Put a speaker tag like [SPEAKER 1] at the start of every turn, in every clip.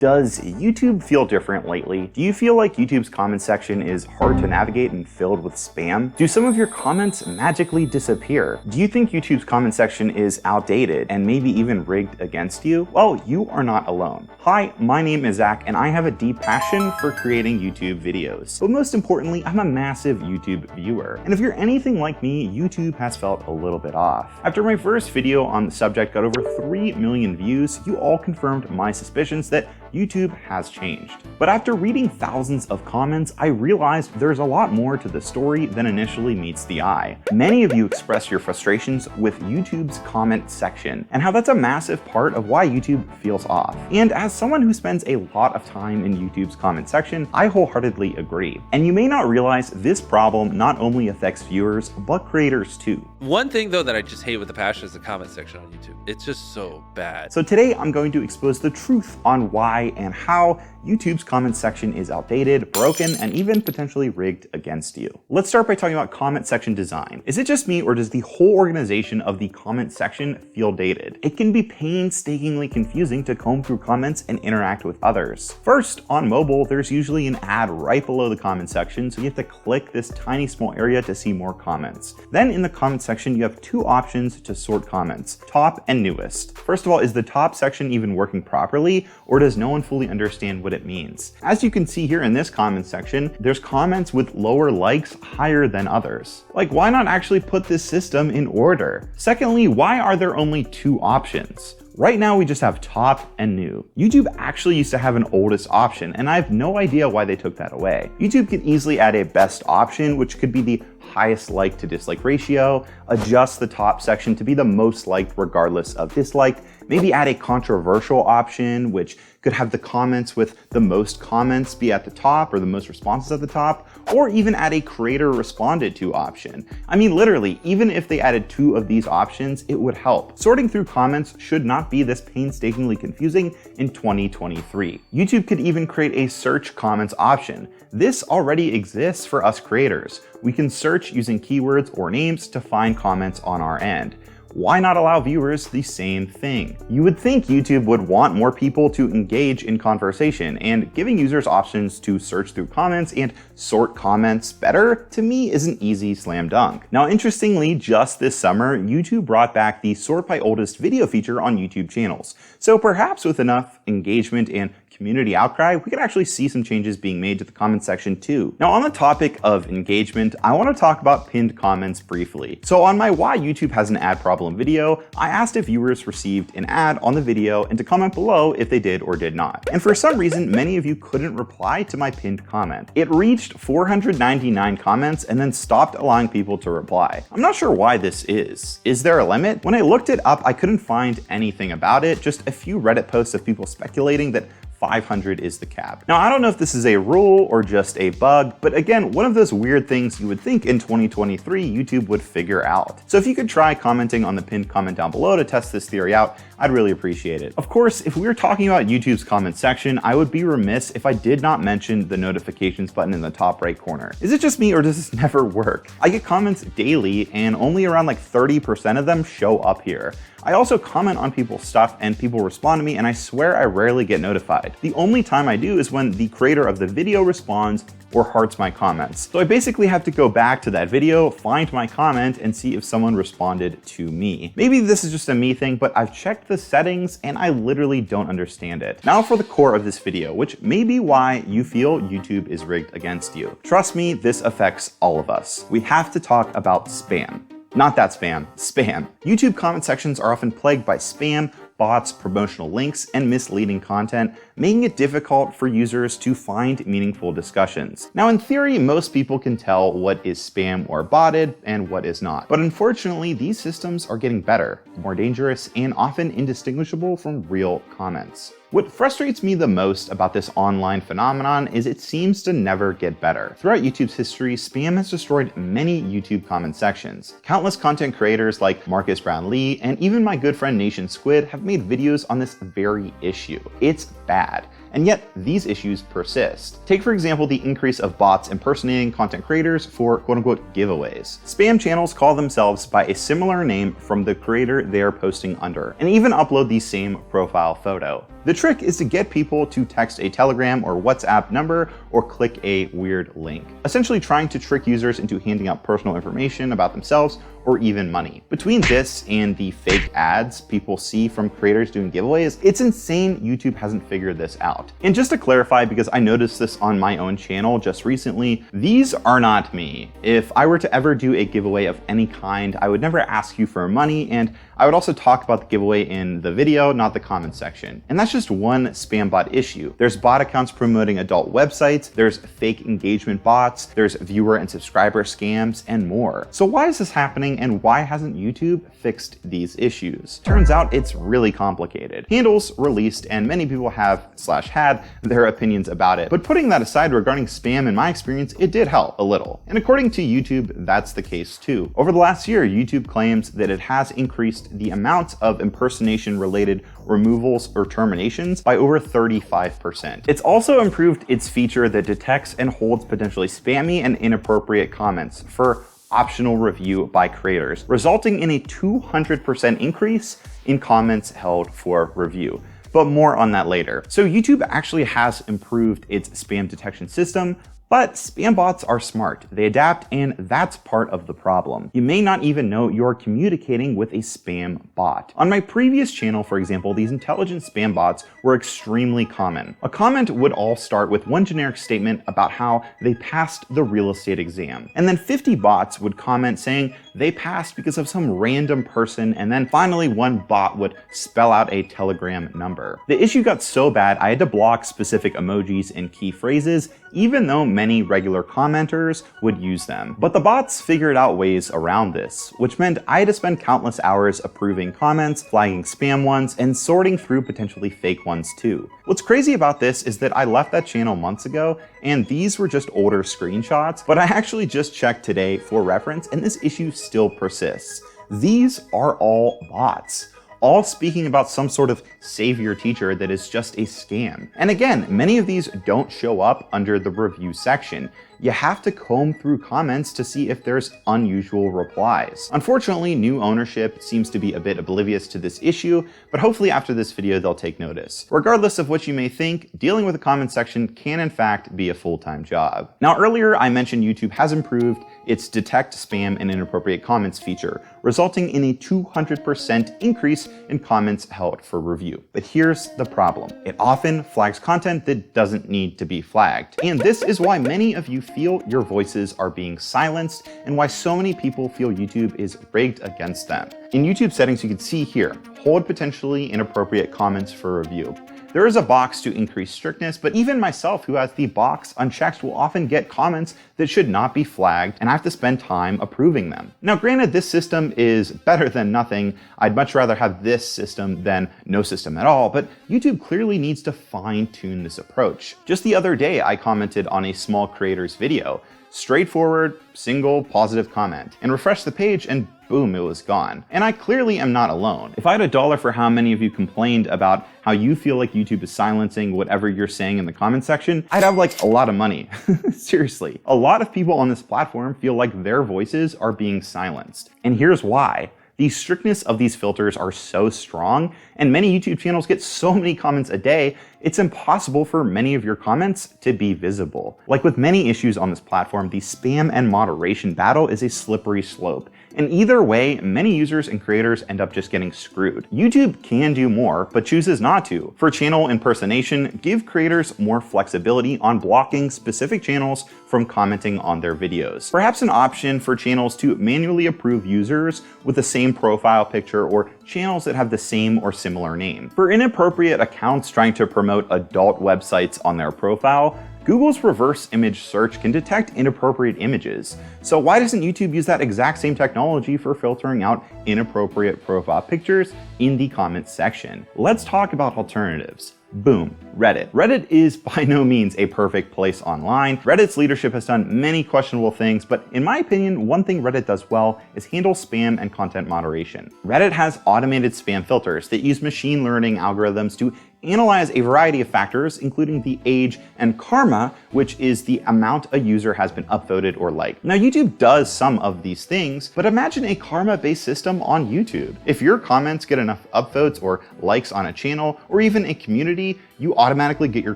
[SPEAKER 1] Does YouTube feel different lately? Do you feel like YouTube's comment section is hard to navigate and filled with spam? Do some of your comments magically disappear? Do you think YouTube's comment section is outdated and maybe even rigged against you? Well, you are not alone. Hi, my name is Zach and I have a deep passion for creating YouTube videos. But most importantly, I'm a massive YouTube viewer. And if you're anything like me, YouTube has felt a little bit off. After my first video on the subject got over 3 million views, you all confirmed my suspicions that YouTube has changed. But after reading thousands of comments, I realized there's a lot more to the story than initially meets the eye. Many of you express your frustrations with YouTube's comment section and how that's a massive part of why YouTube feels off. And as someone who spends a lot of time in YouTube's comment section, I wholeheartedly agree. And you may not realize this problem not only affects viewers, but creators too.
[SPEAKER 2] One thing though that I just hate with the passion is the comment section on YouTube. It's just so bad.
[SPEAKER 1] So today I'm going to expose the truth on why and how YouTube's comment section is outdated, broken, and even potentially rigged against you. Let's start by talking about comment section design. Is it just me, or does the whole organization of the comment section feel dated? It can be painstakingly confusing to comb through comments and interact with others. First, on mobile, there's usually an ad right below the comment section, so you have to click this tiny small area to see more comments. Then in the comment section, you have two options to sort comments, top and newest. First of all, is the top section even working properly, or does no one fully understand what it means? As you can see here in this comment section, there's comments with lower likes higher than others. Like, why not actually put this system in order? Secondly, why are there only two options? Right now we just have top and new. YouTube actually used to have an oldest option, and I have no idea why they took that away. YouTube can easily add a best option, which could be the highest like to dislike ratio, adjust the top section to be the most liked regardless of dislike, maybe add a controversial option, which could have the comments with the most comments be at the top or the most responses at the top, or even add a creator responded to option. I mean, literally, even if they added two of these options, it would help. Sorting through comments should not be this painstakingly confusing in 2023. YouTube could even create a search comments option. This already exists for us creators. We can search using keywords or names to find comments on our end. Why not allow viewers the same thing? You would think YouTube would want more people to engage in conversation, and giving users options to search through comments and sort comments better, to me, is an easy slam dunk. Now, interestingly, just this summer, YouTube brought back the sort by oldest video feature on YouTube channels. So perhaps with enough engagement and community outcry, we could actually see some changes being made to the comment section too. Now, on the topic of engagement, I want to talk about pinned comments briefly. So on my Why YouTube Has an Ad Problem video, I asked if viewers received an ad on the video and to comment below if they did or did not. And for some reason, many of you couldn't reply to my pinned comment. It reached 499 comments and then stopped allowing people to reply. I'm not sure why this is. Is there a limit? When I looked it up, I couldn't find anything about it, just a few Reddit posts of people speculating that 500 is the cap. Now, I don't know if this is a rule or just a bug, but again, one of those weird things you would think in 2023 YouTube would figure out. So if you could try commenting on the pinned comment down below to test this theory out, I'd really appreciate it. Of course, if we were talking about YouTube's comment section, I would be remiss if I did not mention the notifications button in the top right corner. Is it just me, or does this never work? I get comments daily and only around like 30% of them show up here. I also comment on people's stuff and people respond to me, and I swear I rarely get notified. The only time I do is when the creator of the video responds or hearts my comments. So I basically have to go back to that video, find my comment, and see if someone responded to me. Maybe this is just a me thing, but I've checked the settings and I literally don't understand it. Now for the core of this video, which may be why you feel YouTube is rigged against you. Trust me, this affects all of us. We have to talk about spam. Not that spam, spam. YouTube comment sections are often plagued by spam, bots, promotional links, and misleading content, making it difficult for users to find meaningful discussions. Now, in theory, most people can tell what is spam or botted and what is not. But unfortunately, these systems are getting better, more dangerous, and often indistinguishable from real comments. What frustrates me the most about this online phenomenon is it seems to never get better. Throughout YouTube's history, spam has destroyed many YouTube comment sections. Countless content creators like Marcus Brownlee and even my good friend Nation Squid have made videos on this very issue. It's bad. And yet these issues persist. Take for example the increase of bots impersonating content creators for quote-unquote giveaways. Spam channels call themselves by a similar name from the creator they are posting under, and even upload the same profile photo. The trick is to get people to text a Telegram or WhatsApp number or click a weird link, essentially trying to trick users into handing out personal information about themselves or even money. Between this and the fake ads people see from creators doing giveaways, it's insane YouTube hasn't figured this out. And just to clarify, because I noticed this on my own channel just recently, these are not me. If I were to ever do a giveaway of any kind, I would never ask you for money, and I would also talk about the giveaway in the video, not the comment section. And that's just one spam bot issue. There's bot accounts promoting adult websites, there's fake engagement bots, there's viewer and subscriber scams, and more. So why is this happening, and why hasn't YouTube fixed these issues? Turns out it's really complicated. Handles released, and many people have / had their opinions about it. But putting that aside, regarding spam, in my experience, it did help a little. And according to YouTube, that's the case too. Over the last year, YouTube claims that it has increased the amount of impersonation-related removals or terminations by over 35%. It's also improved its feature that detects and holds potentially spammy and inappropriate comments for optional review by creators, resulting in a 200% increase in comments held for review. But more on that later. So YouTube actually has improved its spam detection system, but spam bots are smart. They adapt, and that's part of the problem. You may not even know you're communicating with a spam bot. On my previous channel, for example, these intelligent spam bots were extremely common. A comment would all start with one generic statement about how they passed the real estate exam. And then 50 bots would comment saying they passed because of some random person, and then finally one bot would spell out a Telegram number. The issue got so bad I had to block specific emojis and key phrases, even though many regular commenters would use them. But the bots figured out ways around this, which meant I had to spend countless hours approving comments, flagging spam ones, and sorting through potentially fake ones too. What's crazy about this is that I left that channel months ago, and these were just older screenshots, but I actually just checked today for reference, and this issue still persists. These are all bots, all speaking about some sort of savior teacher that is just a scam. And again, many of these don't show up under the review section. You have to comb through comments to see if there's unusual replies. Unfortunately, new ownership seems to be a bit oblivious to this issue, but hopefully after this video they'll take notice. Regardless of what you may think, dealing with the comment section can in fact be a full-time job. Now earlier I mentioned YouTube has improved its detect spam and inappropriate comments feature, resulting in a 200% increase in comments held for review. But here's the problem. It often flags content that doesn't need to be flagged. And this is why many of you feel your voices are being silenced, and why so many people feel YouTube is rigged against them. In YouTube settings, you can see here, hold potentially inappropriate comments for review. There is a box to increase strictness, but even myself, who has the box unchecked, will often get comments that should not be flagged, and I have to spend time approving them. Now granted, this system is better than nothing. I'd much rather have this system than no system at all, but YouTube clearly needs to fine-tune this approach. Just the other day, I commented on a small creator's video. Straightforward, single positive comment, and refresh the page and boom, it was gone. And I clearly am not alone. If I had $1 for how many of you complained about how you feel like YouTube is silencing whatever you're saying in the comment section, I'd have like a lot of money. Seriously. A lot of people on this platform feel like their voices are being silenced. And here's why. The strictness of these filters are so strong, and many YouTube channels get so many comments a day, it's impossible for many of your comments to be visible. Like with many issues on this platform, the spam and moderation battle is a slippery slope. And either way, many users and creators end up just getting screwed. YouTube can do more, but chooses not to. For channel impersonation, give creators more flexibility on blocking specific channels from commenting on their videos. Perhaps an option for channels to manually approve users with the same profile picture, or channels that have the same or similar name. For inappropriate accounts trying to promote adult websites on their profile, Google's reverse image search can detect inappropriate images. So why doesn't YouTube use that exact same technology for filtering out inappropriate profile pictures in the comments section? Let's talk about alternatives. Boom, Reddit. Reddit is by no means a perfect place online. Reddit's leadership has done many questionable things, but in my opinion, one thing Reddit does well is handle spam and content moderation. Reddit has automated spam filters that use machine learning algorithms to analyze a variety of factors, including the age and karma, which is the amount a user has been upvoted or liked. Now, YouTube does some of these things, but imagine a karma-based system on YouTube. If your comments get enough upvotes or likes on a channel, or even a community, you automatically get your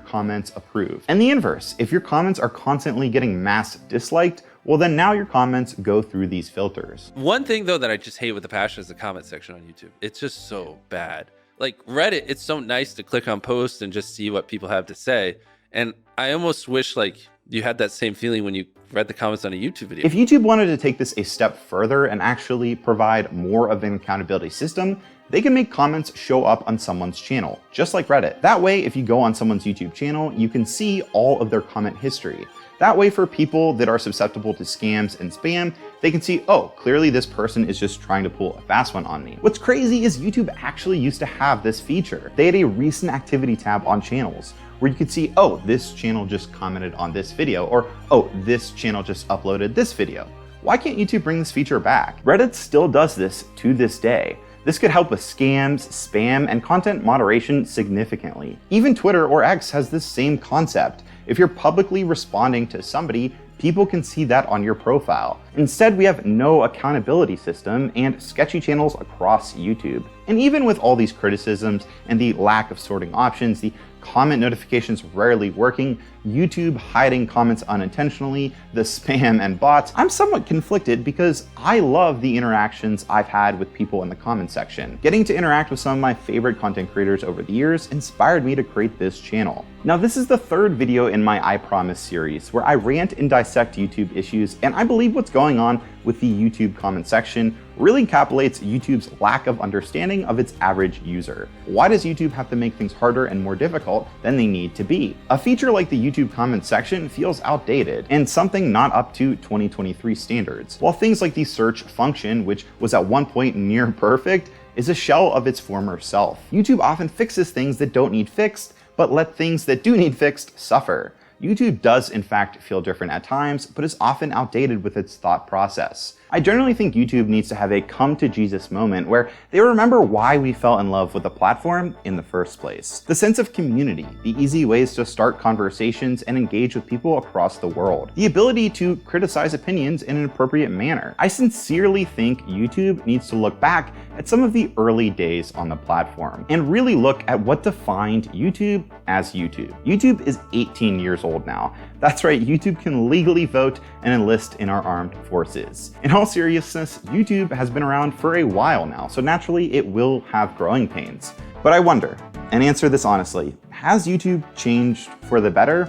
[SPEAKER 1] comments approved. And the inverse, if your comments are constantly getting mass disliked, well then now your comments go through these filters.
[SPEAKER 2] One thing though that I just hate with the passion is the comment section on YouTube. It's just so bad. Like Reddit, it's so nice to click on posts and just see what people have to say. And I almost wish like you had that same feeling when you read the comments on a YouTube video.
[SPEAKER 1] If YouTube wanted to take this a step further and actually provide more of an accountability system, they can make comments show up on someone's channel, just like Reddit. That way, if you go on someone's YouTube channel, you can see all of their comment history. That way, for people that are susceptible to scams and spam, they can see, oh, clearly this person is just trying to pull a fast one on me. What's crazy is YouTube actually used to have this feature. They had a recent activity tab on channels where you could see, oh, this channel just commented on this video, or oh, this channel just uploaded this video. Why can't YouTube bring this feature back? Reddit still does this to this day. This could help with scams, spam, and content moderation significantly. Even Twitter or X has this same concept. If you're publicly responding to somebody, people can see that on your profile. Instead, we have no accountability system and sketchy channels across YouTube. And even with all these criticisms and the lack of sorting options, the comment notifications rarely working, YouTube hiding comments unintentionally, the spam and bots, I'm somewhat conflicted because I love the interactions I've had with people in the comment section. Getting to interact with some of my favorite content creators over the years inspired me to create this channel. Now, this is the third video in my I Promise series where I rant and dissect YouTube issues, and I believe what's going on with the YouTube comment section really encapsulates YouTube's lack of understanding of its average user. Why does YouTube have to make things harder and more difficult than they need to be? A feature like the YouTube comment section feels outdated and something not up to 2023 standards, while things like the search function, which was at one point near perfect, is a shell of its former self. YouTube often fixes things that don't need fixed, but let things that do need fixed suffer. YouTube does in fact feel different at times, but is often outdated with its thought process. I generally think YouTube needs to have a come to Jesus moment where they remember why we fell in love with the platform in the first place. The sense of community, the easy ways to start conversations and engage with people across the world, the ability to criticize opinions in an appropriate manner. I sincerely think YouTube needs to look back at some of the early days on the platform and really look at what defined YouTube as YouTube. YouTube is 18 years old now. That's right, YouTube can legally vote and enlist in our armed forces. In all seriousness, YouTube has been around for a while now, so naturally it will have growing pains. But I wonder, and answer this honestly, has YouTube changed for the better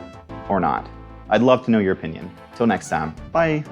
[SPEAKER 1] or not? I'd love to know your opinion. Till next time, bye.